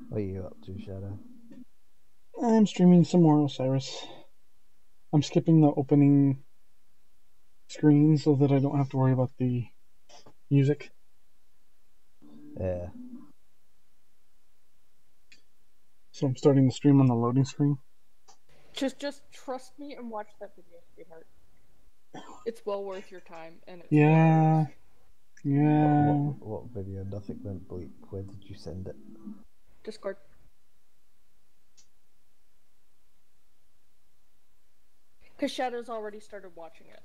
What are you up to, Shadow? I'm streaming some more Osiris. I'm skipping the opening screen so that I don't have to worry about the music. Yeah. So I'm starting the stream on the loading screen. Just trust me and watch that video, sweetheart. It's well worth your time, and it's hilarious. Yeah, yeah. What video? Nothing went bleep. Where did you send it? Discord. Because Shadow's already started watching it.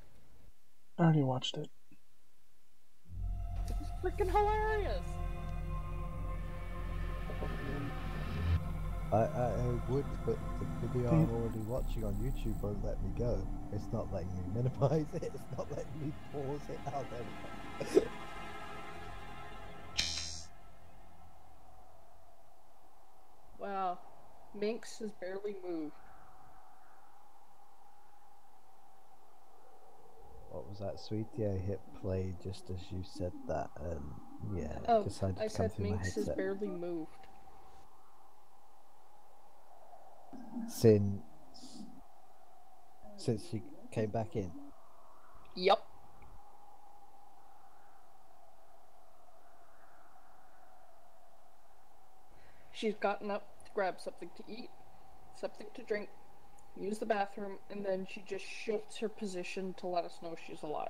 I already watched it. It's freaking hilarious! I would, but the video I'm already watching on YouTube won't let me go. It's not letting me minimize it. It's not letting me pause it. Oh, there we go. Wow. Minx has barely moved. What was that, sweetie? I hit play just as you said that, and yeah, Oh, it decided I to come said through my Minx has headset. barely moved. Since she came back in. Yup. She's gotten up to grab something to eat, something to drink, use the bathroom, and then she just shifts her position to let us know she's alive.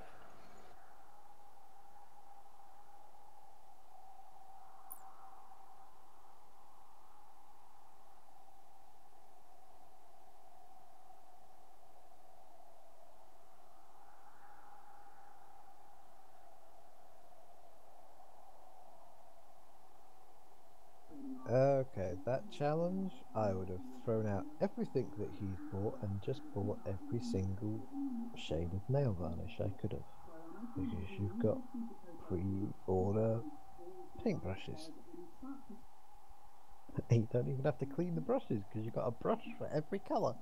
Okay, that challenge, I would have thrown out everything that he's bought and just bought every single shade of nail varnish I could have. Because you've got pre-order paintbrushes. And you don't even have to clean the brushes because you've got a brush for every colour.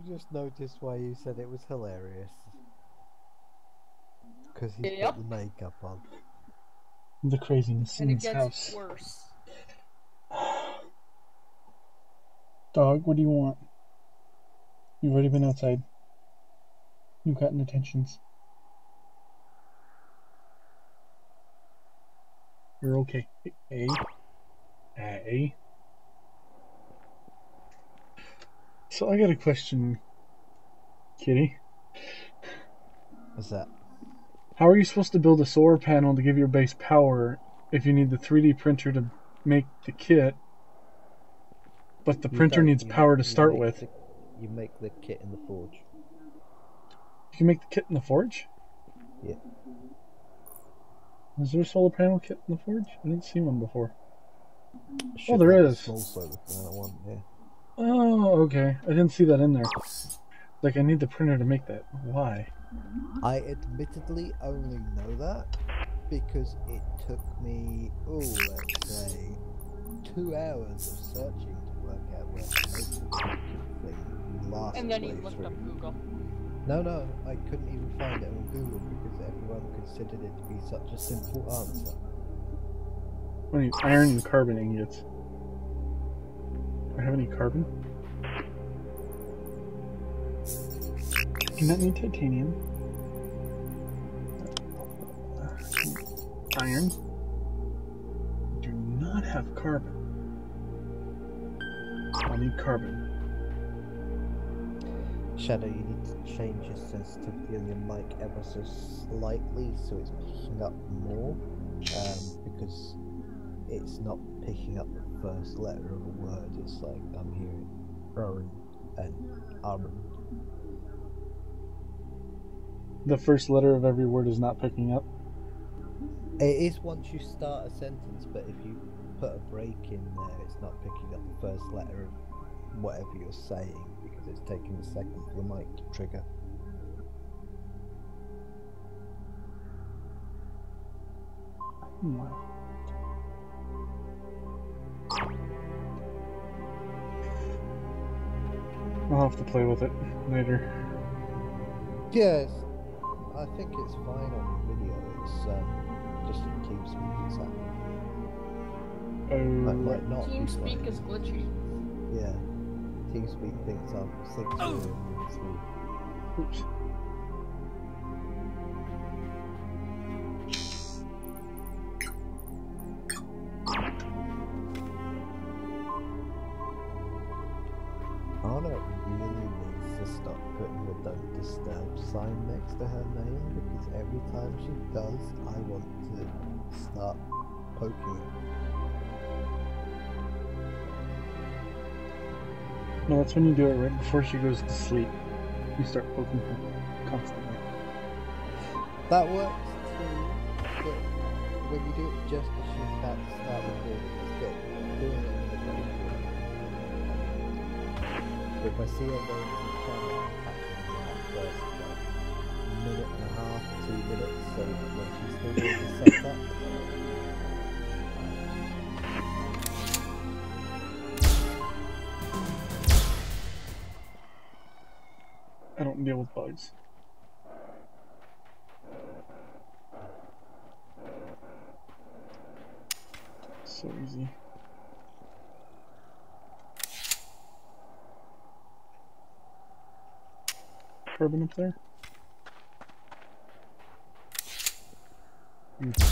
just noticed why you said it was hilarious. Because he's Yep. put the makeup on. The craziness in And it his gets house. worse. Dog, what do you want? You've already been outside. You've gotten attentions. You're okay. Hey. Hey. So I got a question, Kitty. What's that? How are you supposed to build a solar panel to give your base power if you need the 3D printer to make the kit, but the printer needs power to start with? You make the kit in the forge. You can make the kit in the forge? Yeah. Is there a solar panel kit in the forge? I didn't see one before. Should there have a is. small solar panel one, yeah. Oh, okay. I didn't see that in there. Like, I need the printer to make that. Why? I admittedly only know that because it took me, let's say, 2 hours of searching to work out where to make the thing last And then he looked playthrough. up Google. No, I couldn't even find it on Google because everyone considered it to be such a simple answer. I need iron and carbon ingots. Do I have any carbon? Do not need titanium. Iron. Do not have carbon. I'll need carbon. Shadow, you need to change your sensitivity on your mic ever so slightly so it's picking up more, because it's not picking up the first letter of a word. It's like I'm hearing "run" and "armor." The first letter of every word is not picking up. It is once you start a sentence, but if you put a break in there, it's not picking up the first letter of whatever you're saying because it's taking a second for the mic to trigger. I'll have to play with it later. Yes, I think it's fine on the video. It's just in TeamSpeak it's happening. Might not be TeamSpeak fine. is glitchy. Yeah, TeamSpeak thinks I'm 6 minutes. Oops. Anna really needs to stop putting the "Don't Disturb" sign next to her name because every time she does, I want to start poking her. No, that's when you do it right before she goes to sleep. You start poking her constantly. That works too, but when you do it just as she's about to start recording, it's good. Doing it in the break. If I see her going to the channel, I'm catching her that first minute and a half, 2 minutes, so when she's still doing the setup. I don't deal with bugs. So easy. Carbon up there?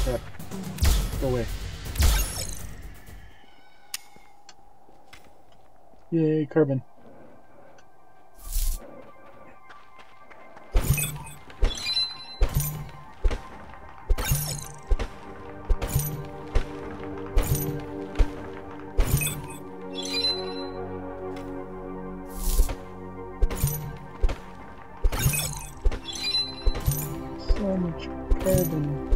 Crap. Go away. Yay, carbon. So much carbon.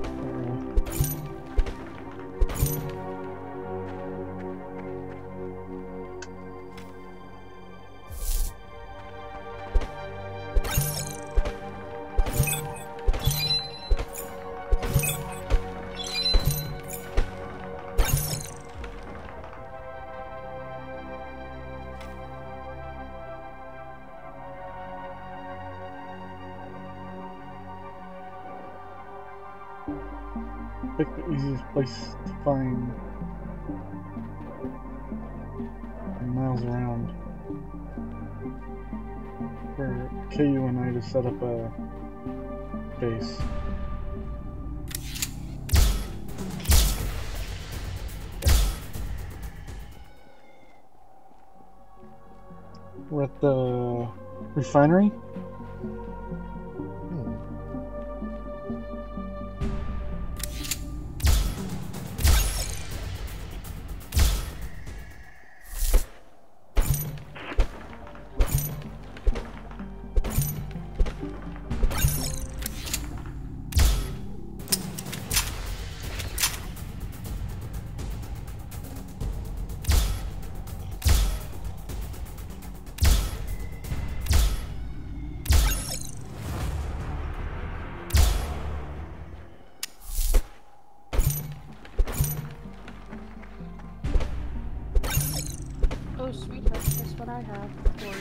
Pick the easiest place to find miles around for KU and I to set up a base. We're at the refinery. Oh, sweetheart, guess what I have for you?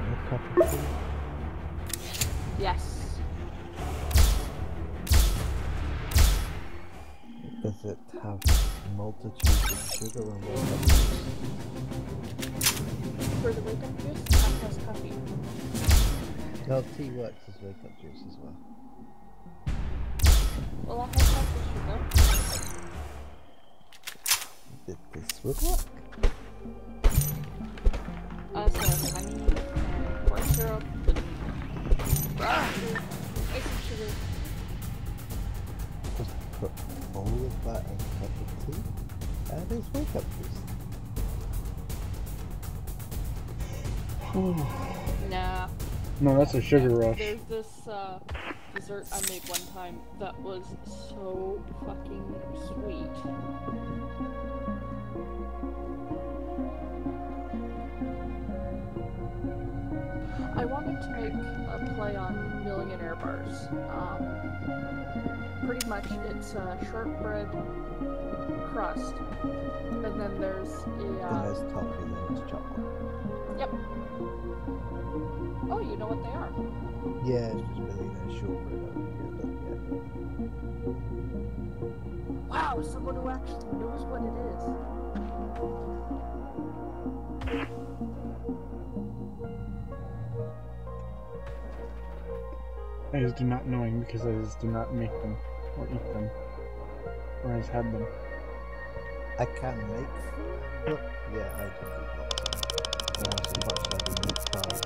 A cup of tea? Yes. Does it have multitudes of sugar and wake-up juice? For the wake-up juice, that has coffee. No, tea works as wake-up juice as well. Well, that has coffee sugar. This would work. So honey, corn syrup, and icing sugar. Just put all of that in a cup of tea, and it's wake-up juice. Nah. No, that's a sugar rush. There's this dessert I made one time that was so fucking sweet. I wanted to make a play on millionaire bars. Pretty much it's a shortbread crust, and then there's Then there's toffee, then there's chocolate. Yep. Oh, you know what they are? Yeah, it's just millionaire shortbread over here, but yeah. Wow, someone who actually knows what it is. I just do not know him because I just do not make them or eat them. Or I've had them. I can make them, but yeah, I just eat lots of them. And also much like a meat pie.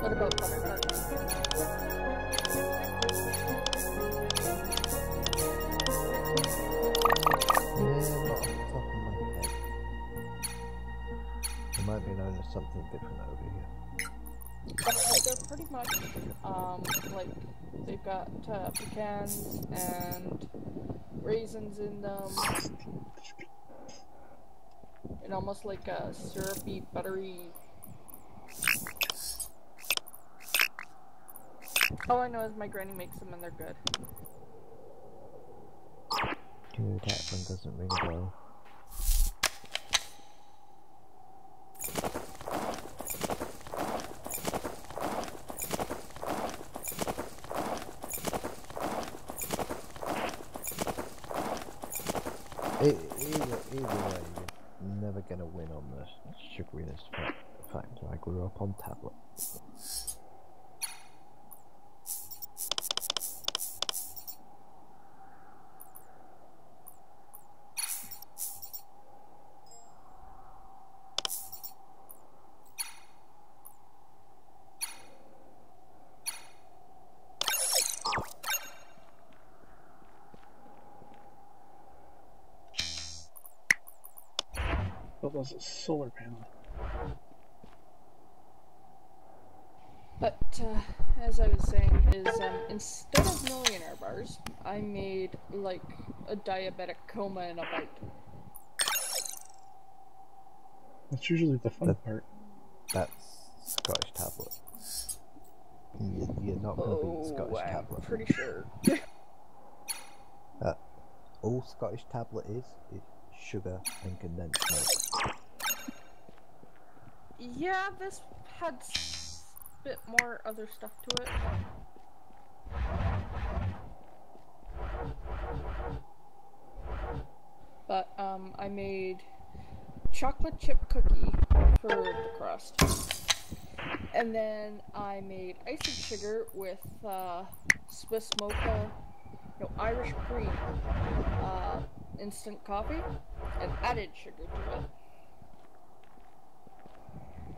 What about butter tarts? Yeah, not off the top of my head. It might be known as something different over here. They're pretty much, like, they've got pecans and raisins in them. And almost like a syrupy, buttery... All I know is my granny makes them and they're good. Dude, that one doesn't ring a bell. Either way, you're never gonna win on the sugariness factor. I grew up on tablet. That was a solar panel. But, as I was saying, is, instead of millionaire bars, I made, like, a diabetic coma in a bite. That's usually the fun part. That's Scottish tablet. You're not gonna beat Scottish tablet. Pretty sure. All Scottish tablet is sugar and condensed milk. Yeah, this had a bit more other stuff to it. But, I made chocolate chip cookie for the crust. And then I made icing sugar with, Swiss mocha, no, Irish cream, instant coffee, and added sugar to it.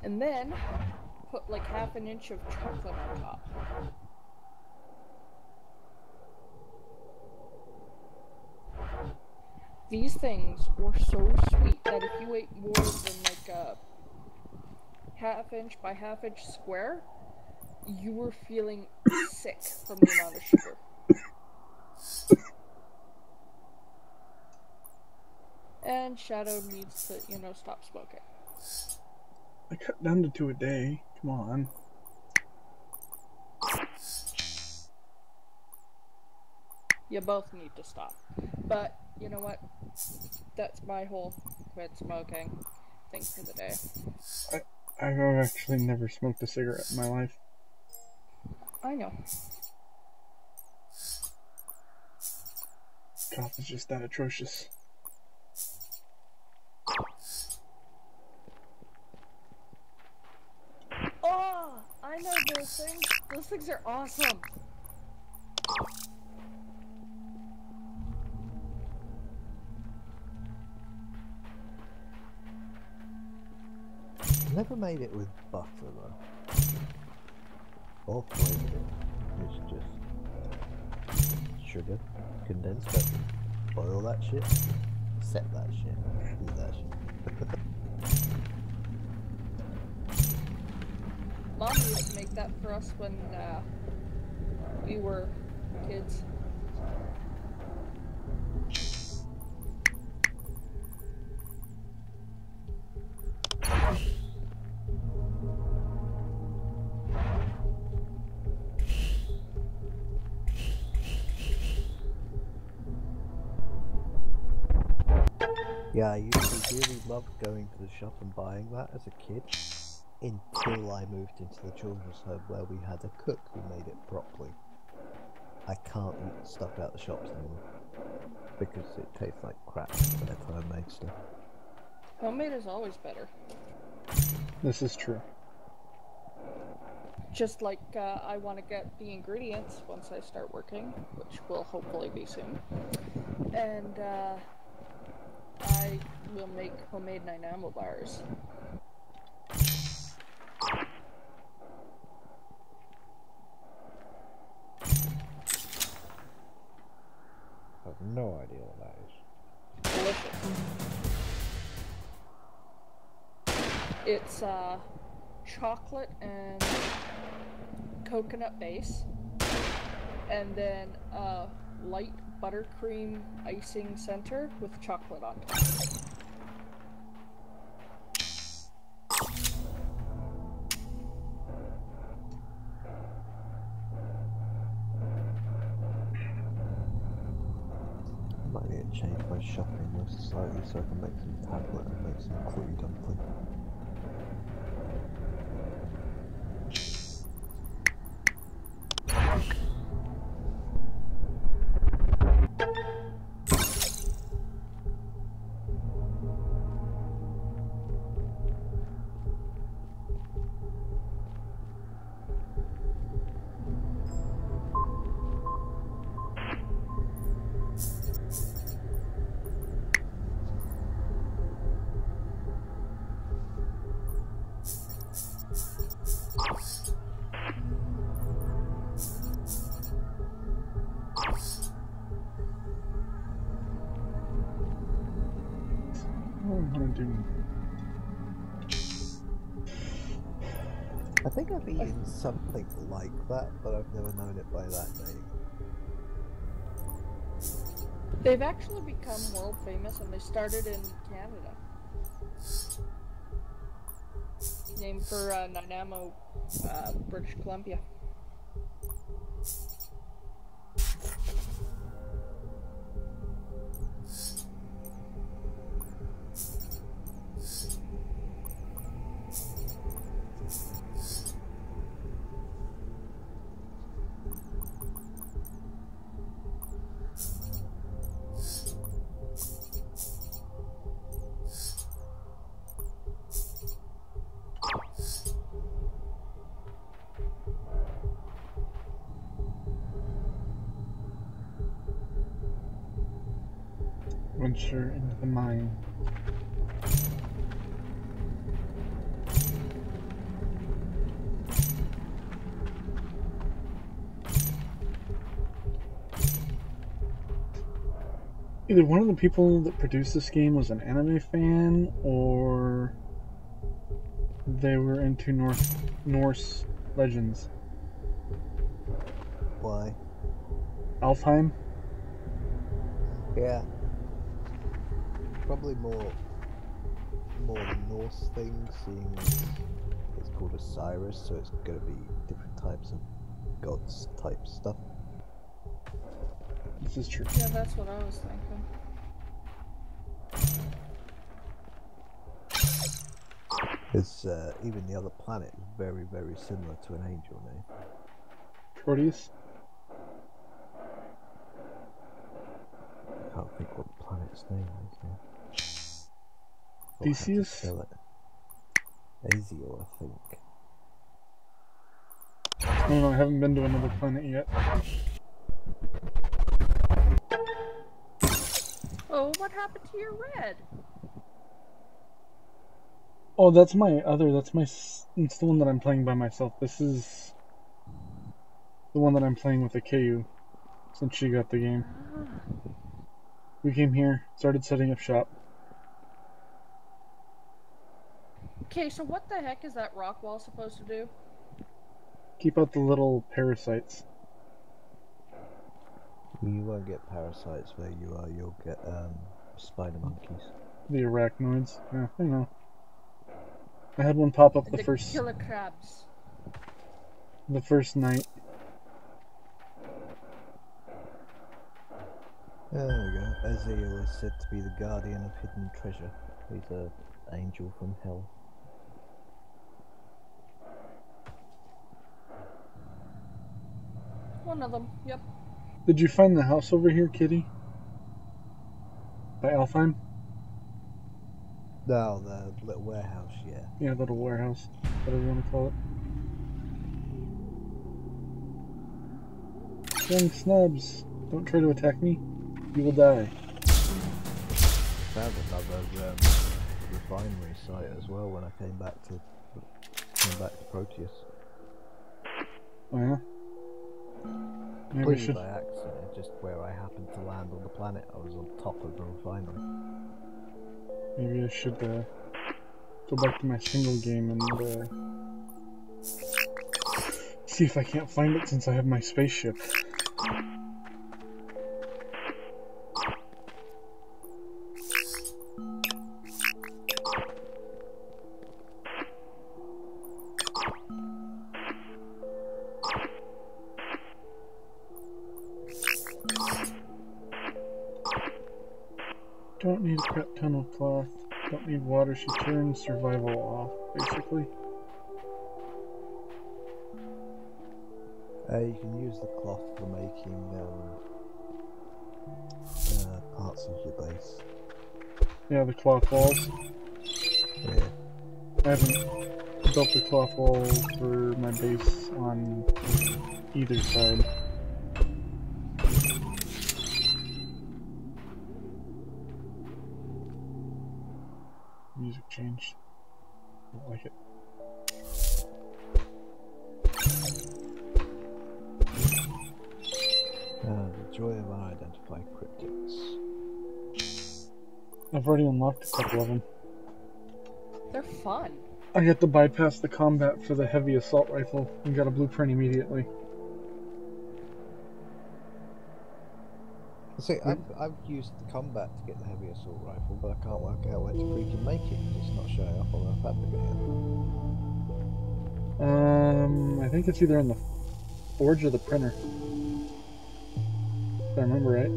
And then put like half an inch of chocolate on top. These things were so sweet that if you ate more than like a half inch by half inch square, you were feeling sick from the amount of sugar. And Shadow needs to, stop smoking. I cut down to 2 a day. Come on. You both need to stop. But, you know what? That's my whole quit smoking thing for the day. I've actually never smoked a cigarette in my life. I know. Cough is just that atrocious. Oh, I know those things. Those things are awesome. Never made it with butter though. Or flavored it. It's just sugar, condensed milk, boil that shit, set that shit, eat that shit. Mom used to make that for us when we were kids. Yeah, I used to really love going to the shop and buying that as a kid, until I moved into the children's home where we had a cook who made it properly. I can't eat stuff out the shops anymore, because it tastes like crap compared to homemade stuff. Homemade is always better. This is true. Just like I want to get the ingredients once I start working, which will hopefully be soon. And I will make homemade Nanaimo bars. I have no idea what that is. Delicious. It's chocolate and coconut base, and then light buttercream icing center with chocolate on top. I might need to change my shopping list slightly so I can make some tablet and make some curry dumpling. I think I've eaten something like that, but I've never known it by that name. They've actually become world famous, and they started in Canada. Named for Nanaimo, British Columbia. venture into the mine. Either one of the people that produced this game was an anime fan, or they were into Norse legends. Why? Alfheim? Yeah. Probably more the Norse thing, seeing as it's called Osiris, so it's going to be different types of gods type stuff. This is true. Yeah, that's what I was thinking. It's even the other planet is very, very similar to an angel name. Proteus? I can't think what the planet's name is now. Theseus? Spell it. Azio, I think. I don't know, I haven't been to another planet yet. Oh, what happened to your red? Oh, that's it's the one that I'm playing by myself. This is the one that I'm playing with the KU, since she got the game. We came here, started setting up shop. Okay, so what the heck is that rock wall supposed to do? Keep out the little parasites. You won't get parasites where you are, you'll get spider monkeys. The arachnoids. Yeah, I know. I had one pop up the killer crabs. The first night. There we go. Azrael is said to be the guardian of hidden treasure. He's an angel from hell. One of them, yep. Did you find the house over here, Kitty? By Alfheim? No, the little warehouse, yeah. Yeah, little warehouse, whatever you want to call it. Young snubs, don't try to attack me. You will die. Found another refinery site as well when I came back to Proteus. Oh yeah? Maybe Completely we should... by accident, just where I happened to land on the planet, I was on top of the refinery. Maybe I should go back to my single game and see if I can't find it since I have my spaceship. Don't need a crap ton of cloth. Don't need water. She turns survival off, basically. You can use the cloth for making parts of your base. Yeah, the cloth walls. Yeah. I haven't built the cloth wall for my base on either side. Music changed. Don't like it. The joy of unidentified cryptids. I've already unlocked a couple of them. They're fun. I got to bypass the combat for the heavy assault rifle and got a blueprint immediately. See, I've used the combat to get the heavy assault rifle, but I can't work out where to freaking make it. It's not showing up on our fabricator. I think it's either in the forge or the printer. If I remember right.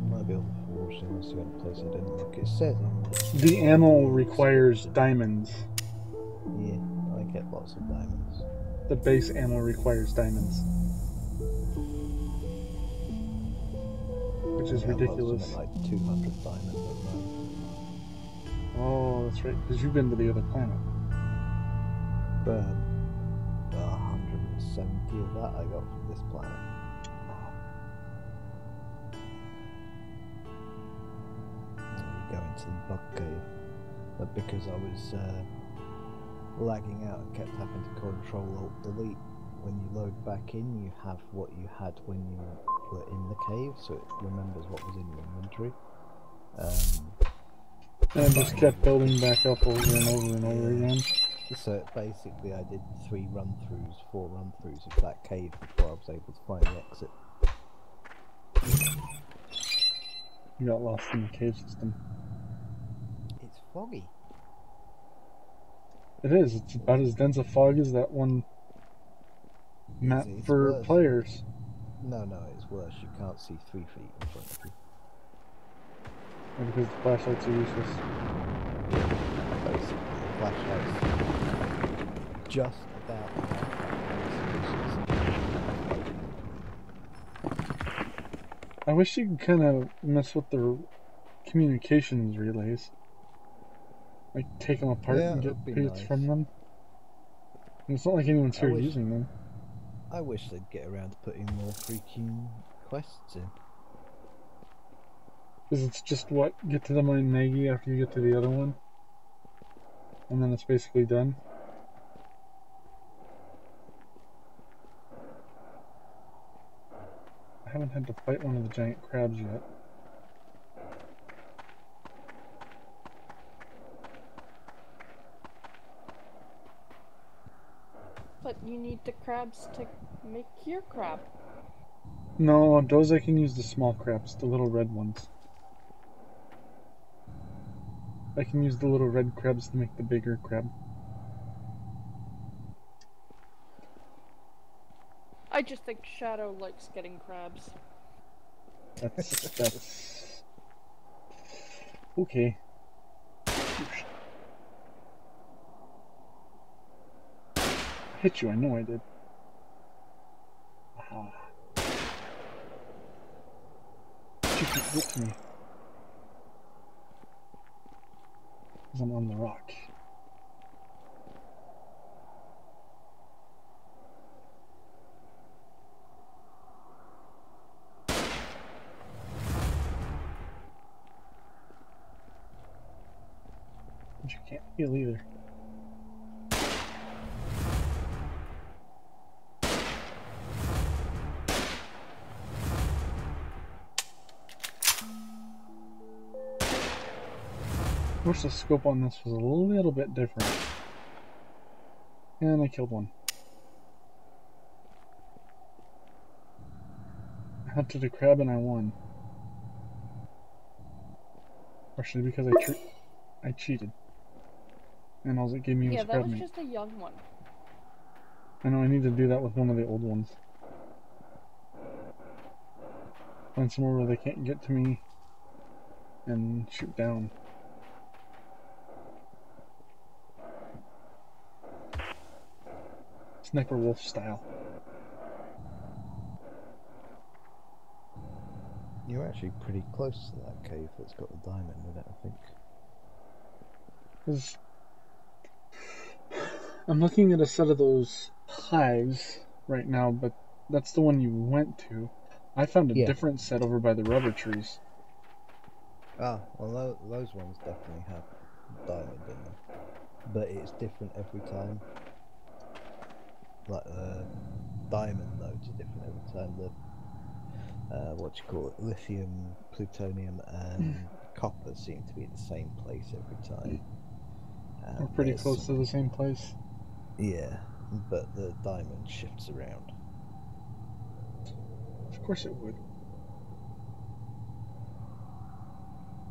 Might be on the forge, so that's the only place I didn't look. It says on The ammo requires diamonds. Yeah, I get lots of diamonds. The base ammo requires diamonds. Which is ridiculous. Like 200 diamonds at the moment. Oh, that's right, because you've been to the other planet. But 170 of that I got from this planet. into the bug cave, but because I was lagging out and kept having to Control-Alt-Delete, when you load back in, you have what you had when you were in the cave, so it remembers what was in your inventory. And it just kept building back up over and over and over again. So basically I did 4 run-throughs of that cave before I was able to find the exit. You got lost in the cave system. It's foggy. It is. It's about as dense a fog as that one map It's for worse. players. No, it's worse. You can't see 3 feet in front of you. And because the flashlights are useless. Basically, the flashlight's just about I wish you could kind of mess with the communications relays. Like, take them apart and get bits from them. And it's not like anyone's here using them. I wish they'd get around to putting more freaking quests in. Because it's just, what, get to the Mine Maggie after you get to the other one? And then it's basically done. I haven't had to fight one of the giant crabs yet. But you need the crabs to make your crab. No, those I can use the small crabs, the little red ones. I can use the little red crabs to make the bigger crab. I just think Shadow likes getting crabs. That's okay. I hit you, I know I did. Aha. You can't get to me. Because I'm on the rock. But you can't heal either. I wish the scope on this was a little bit different. And I killed one. I hunted a crab and I won. Partially because I cheated. And all it gave me was crab meat. Yeah, that was just a young one. I know, I need to do that with one of the old ones. Find somewhere where they can't get to me and shoot down. Sniper wolf style. You're actually pretty close to that cave that's got the diamond in it, I think. 'Cause I'm looking at a set of those hives right now, but that's the one you went to. I found a different set over by the rubber trees. Ah, well those ones definitely have diamond in them. But it's different every time. Like the diamond nodes are different every time. The lithium, plutonium and copper seem to be in the same place every time. We're pretty close to the same place. Yeah, but the diamond shifts around. Of course it would.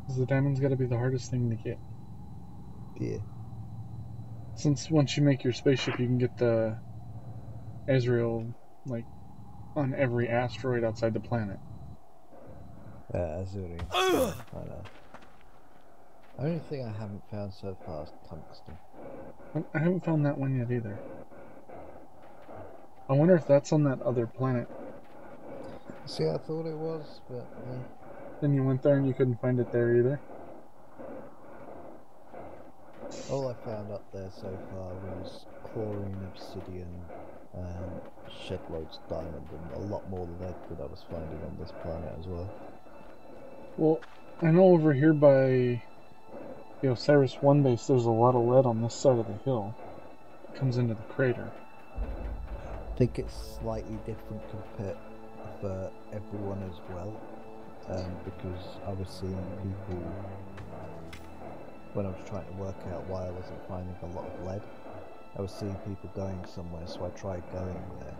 Because the diamond's got to be the hardest thing to get. Yeah. Since once you make your spaceship, you can get the Ezreal, like, on every asteroid outside the planet. Azurian. I know. The only thing I haven't found so far is tungsten. I haven't found that one yet either. I wonder if that's on that other planet. See, I thought it was, but... Then you went there and you couldn't find it there either? All I found up there so far was chlorine, obsidian, ShadoWolf diamond, and a lot more lead that I was finding on this planet as well. Well, I know over here by The Osiris 1 base, there's a lot of lead on this side of the hill. It comes into the crater. I think it's slightly different compared for everyone as well, because I was seeing people, when I was trying to work out why I wasn't finding a lot of lead, I was seeing people going somewhere, so I tried going there,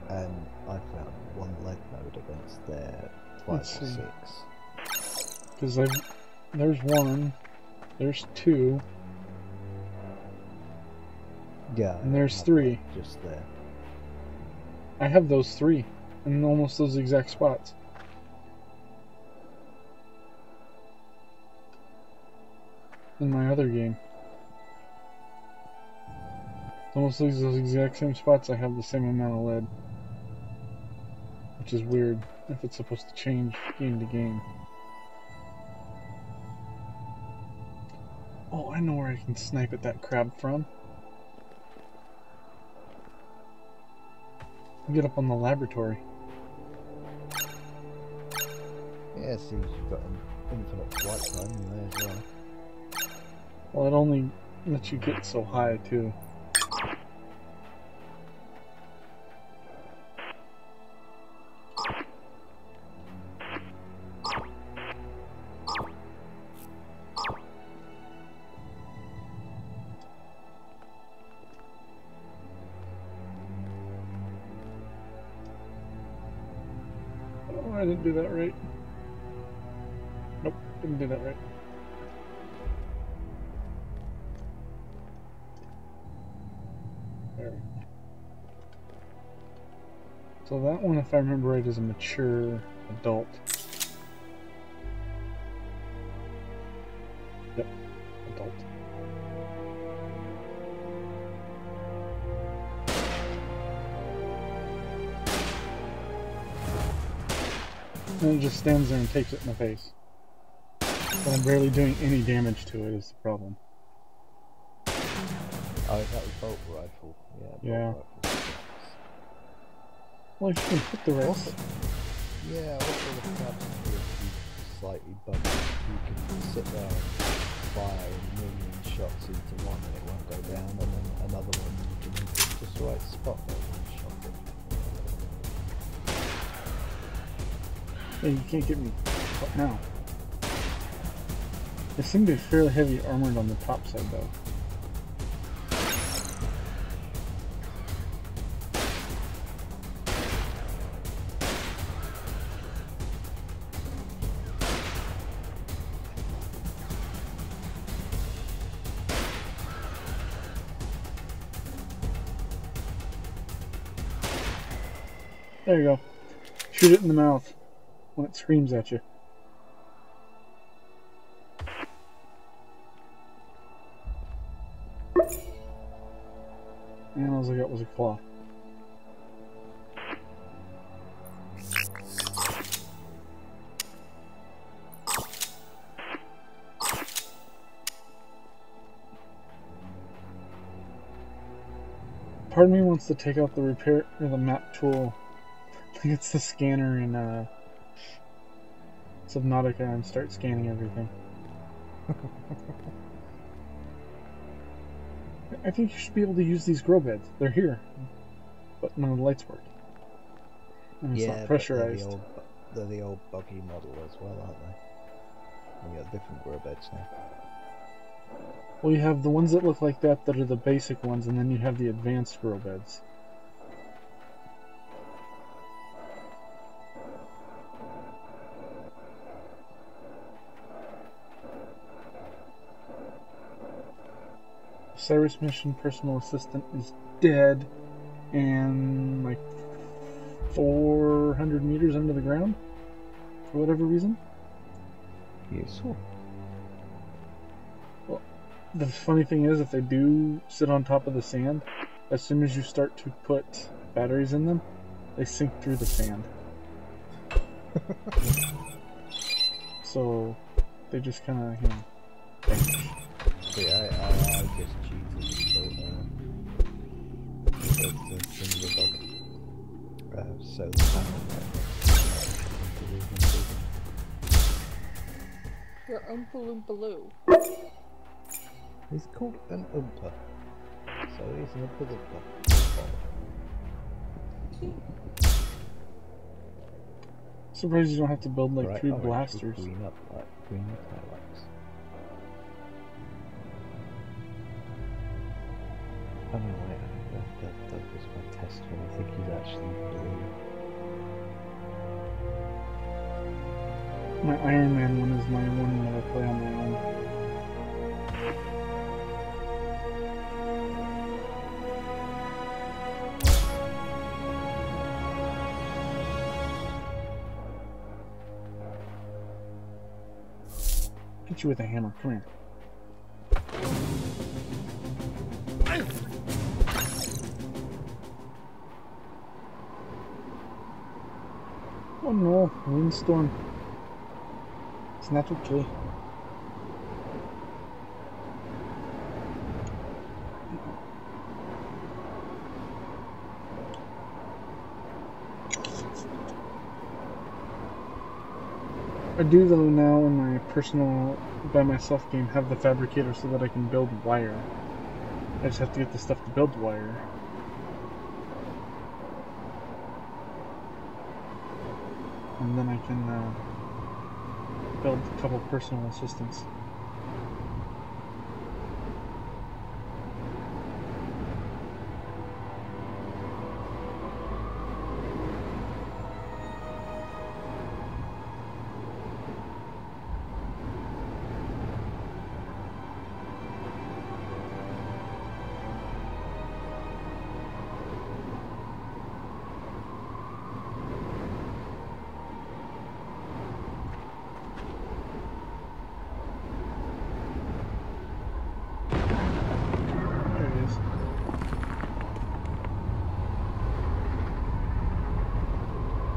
and I found one lead node against their 5 or 6. Because there's 1, there's 2, yeah, and there's 3. Just there. I have those 3 in almost those exact spots. In my other game. Almost those exact same spots, I have the same amount of lead. Which is weird, if it's supposed to change game to game. Oh, I know where I can snipe at that crab from. Get up on the laboratory. Yeah, seems you've got an infinite flight time, you may as well. Well, it only lets you get so high, too. Oh, I didn't do that right. Nope, didn't do that right. There. So that one, if I remember right, is a mature adult. Yep, adult. And it just stands there and takes it in the face. But I'm barely doing any damage to it is the problem. Oh, that was bolt rifle. Yeah. Bolt rifle. Well, if you can hit the rest. Yeah, also the crabs appear to be slightly bugged. You can sit there and fire a million shots into one and it won't go down, and then another one you can hit it just the right spot there and shot it. Hey, you can't get me. What now? They seem to be fairly heavy armored on the top side though. There you go. Shoot it in the mouth when it screams at you. And all I got was a claw. Part of me wants to take out the repair or the map tool. I think it's the scanner in Subnautica and start scanning everything. I think you should be able to use these grow beds. They're here, but none of the lights work. And it's not pressurized. They're the old buggy model as well, aren't they? We got different grow beds now. Well, you have the ones that look like that are the basic ones, and then you have the advanced grow beds. Cyrus mission personal assistant is dead and like 400 meters under the ground for whatever reason. Useful. Well, the funny thing is, if they do sit on top of the sand, as soon as you start to put batteries in them, they sink through the sand. So they just kind of, vanish. Yeah, I just cheated so the Your Oompa Loompa Loo. He's called an Oompa. So he's an Oompa Loompa. Surprised you don't have to build like Bright 3 orange blasters. with green up like green highlights. Oh no, wait, that was my test one. I think he's actually blue. My Iron Man one is my one that I play on my own. Hit you with a hammer, come here. Oh no, windstorm. It's not okay. I do though now in my personal by myself game have the fabricator so that I can build wire. I just have to get the stuff to build wire. And then I can build a couple personal assistants.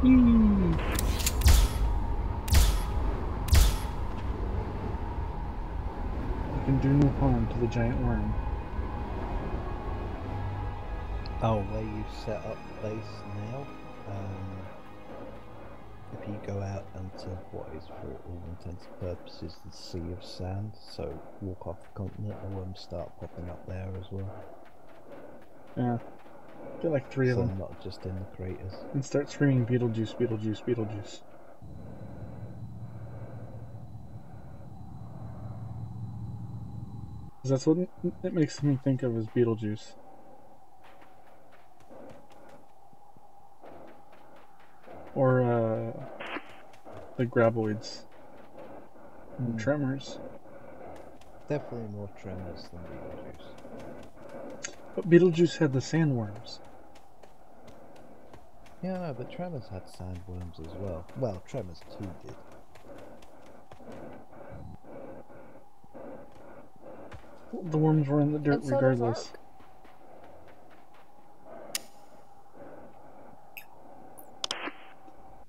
You can do no harm to the giant worm. Oh, where you set up base now, if you go out into what is for all intents and purposes the sea of sand, so walk off the continent, the worms start popping up there as well. Yeah. Get like 3 of them. Not just in the craters. And start screaming Beetlejuice, Beetlejuice, Beetlejuice. That's what it makes me think of as Beetlejuice. Or the Graboids. And Tremors. Definitely more Tremors than Beetlejuice. But Beetlejuice had the sandworms. Yeah, no, but Tremors had sandworms as well. Well, Tremors 2 did. The worms were in the dirt And so regardless. does Ark.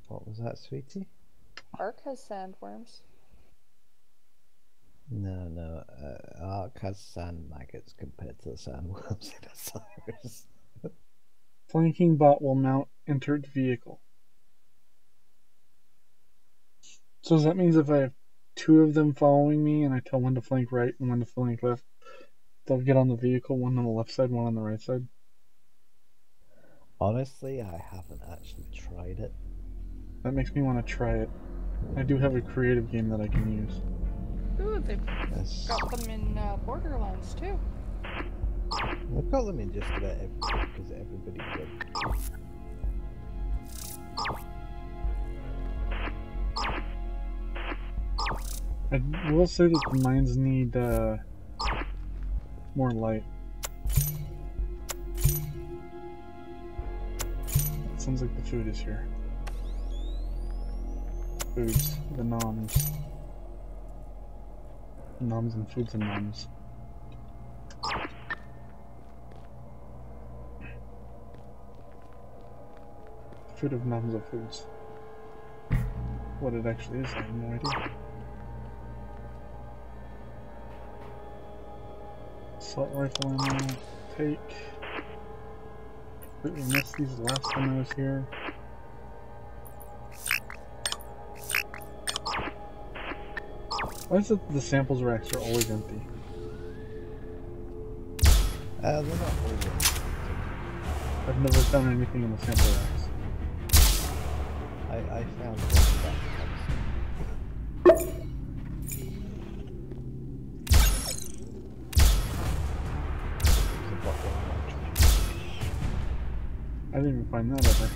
What was that, sweetie? Ark has sandworms. No, Ark has sand maggots compared to the sandworms in Osiris. Flanking bot will mount entered vehicle. So that means if I have 2 of them following me and I tell one to flank right and one to flank left, they'll get on the vehicle, one on the left side, one on the right side? Honestly, I haven't actually tried it. That makes me want to try it. I do have a creative game that I can use. Ooh, they've got them in Borderlands too. I've got them in just about everything because everybody does. I will say that the mines need more light. It sounds like the food is here. Foods, the noms. Noms and foods and noms. Food of noms of foods. What it actually is, I have no idea. Assault rifle ammo, take. Completely missed these last time I was here. Why is it the samples racks are always empty? They're not always. I've never found anything in the sample racks. I found one back. I didn't even find that ever.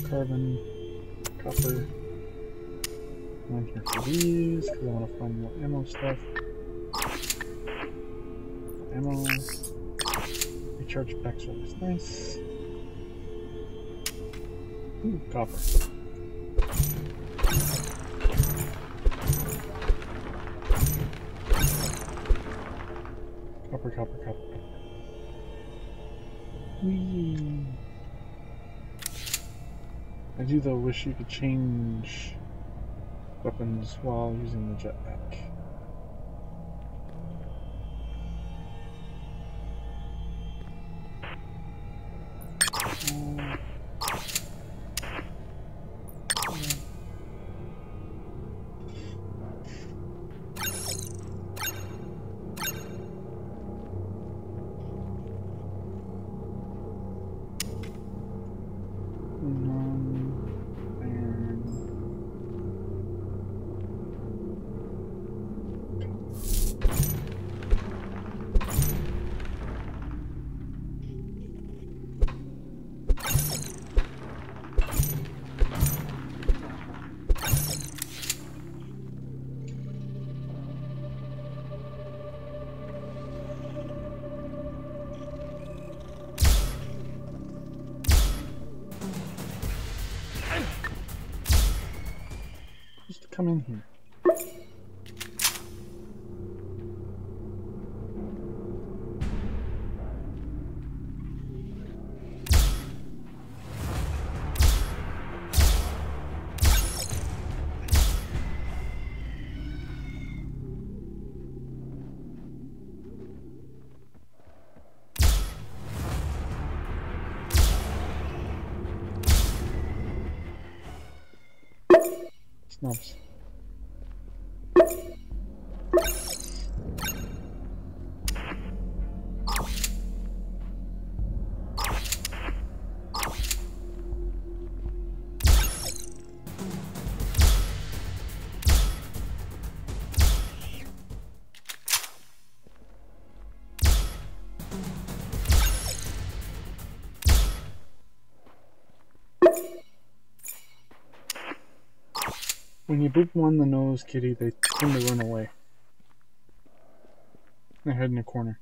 Carbon, copper. One here for these, because I want to find more ammo stuff. Ammo. Recharge packs are always nice. Ooh, copper. Copper. Whee! I do though wish you could change weapons while using the jetpack. Just come in here. Snubs. When you boop one in the nose, kitty, they tend to run away. They hide in a corner.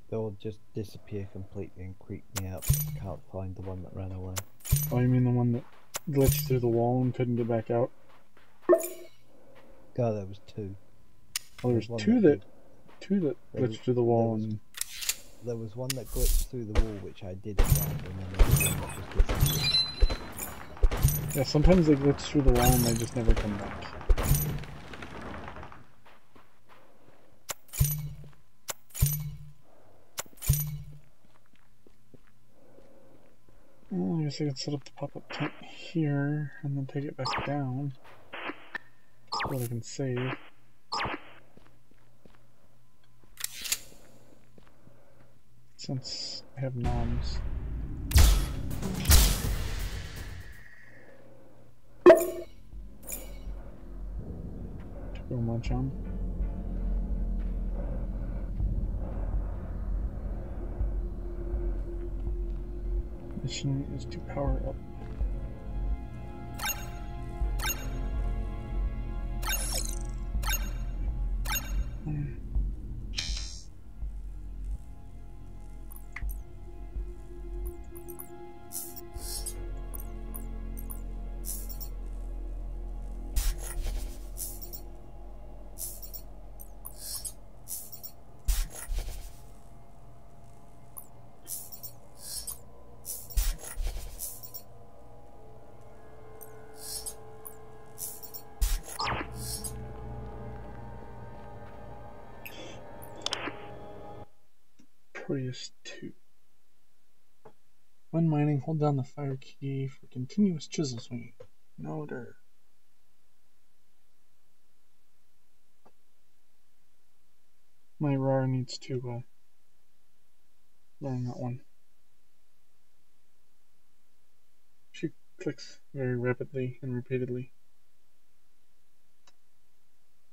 They'll just disappear completely and creep me out. I can't find the one that ran away. Oh, you mean the one that glitched through the wall and couldn't get back out? God, there was two. Well, there's two that glitched through the wall and... There was one that glitched through the wall, which I did find, and then there was one that just disappeared. Yeah, sometimes they glitch through the wall and they just never come back. Well, I guess I could set up the pop-up tent here and then take it back down so that I can save. Since I have noms. To go munch on. Mission is to power up. Prius 2. When mining, hold down the fire key for continuous chisel swinging. Noter. My RAR needs to learn that one. She clicks very rapidly and repeatedly,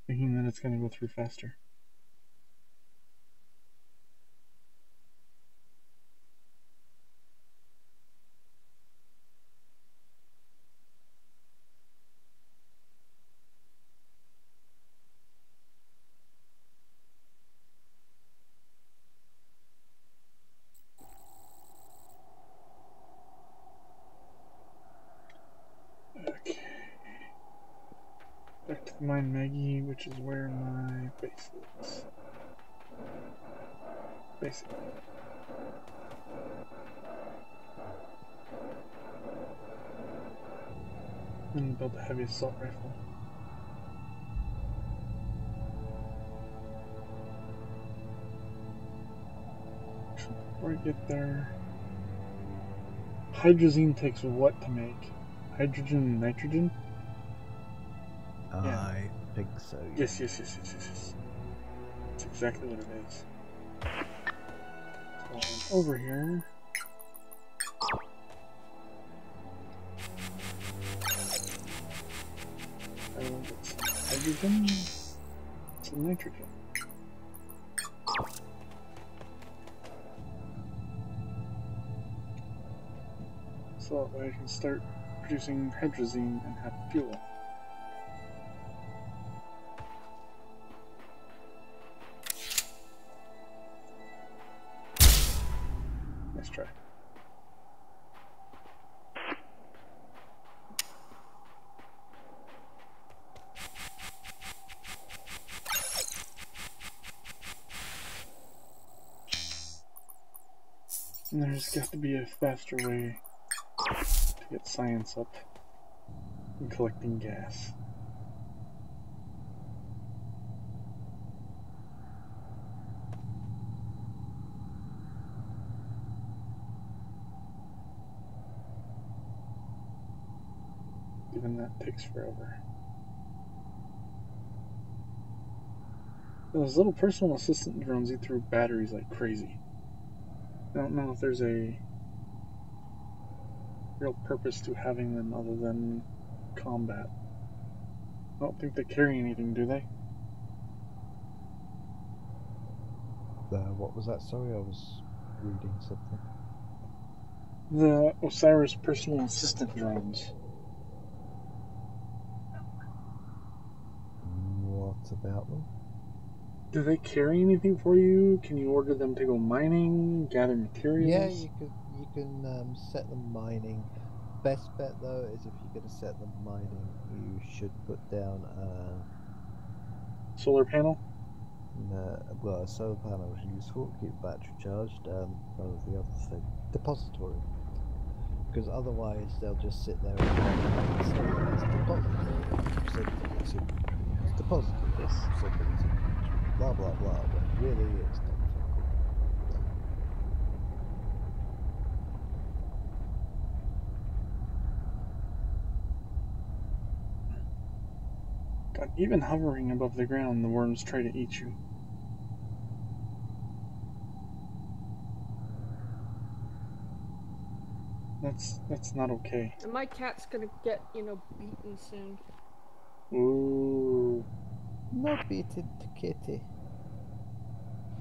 thinking that it's going to go through faster. Okay. Back to the mine Maggie, which is where my base is. Basically. And build a heavy assault rifle. Before I get there, hydrazine takes what to make? Hydrogen and nitrogen? I think so. Yes. That's exactly what it is. So over here. I will get some hydrogen, some nitrogen. So that way I can start producing hydrazine and have fuel. Nice try. And there's got to be a faster way to get science up and collecting gas. Even that takes forever. Those little personal assistant drones eat through batteries like crazy. I don't know if there's a real purpose to having them other than combat. I don't think they carry anything, do they? What was that? Sorry, I was reading something. The Osiris personal assistant drones. What about them? Do they carry anything for you? Can you order them to go mining, gather materials? Yeah, you can set them mining. Best bet though is if you're going to set them mining, you should put down Solar panel? well, a solar panel is useful, keep the battery charged. What was the other thing? Depository. Because otherwise they'll just sit there and say it's depository. It's depository. This, blah blah blah. But really, it's not. God, even hovering above the ground, the worms try to eat you. That's not okay. And my cat's gonna get, beaten soon. Ooh. Not beaten to kitty.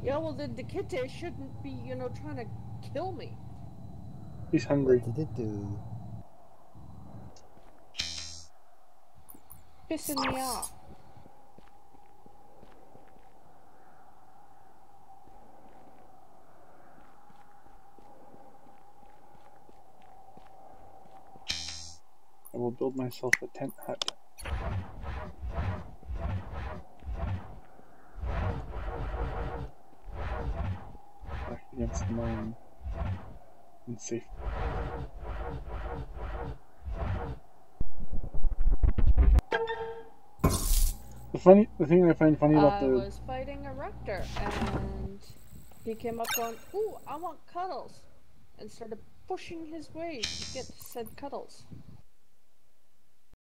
Yeah, well, the kitty shouldn't be, trying to kill me. He's hungry. What did it do? Pissing me off. I will build myself a tent hut. Back against the mine. And safe. The thing I find funny about I was fighting a raptor, and he came up going, "Ooh, I want cuddles," and started pushing his way to get said cuddles.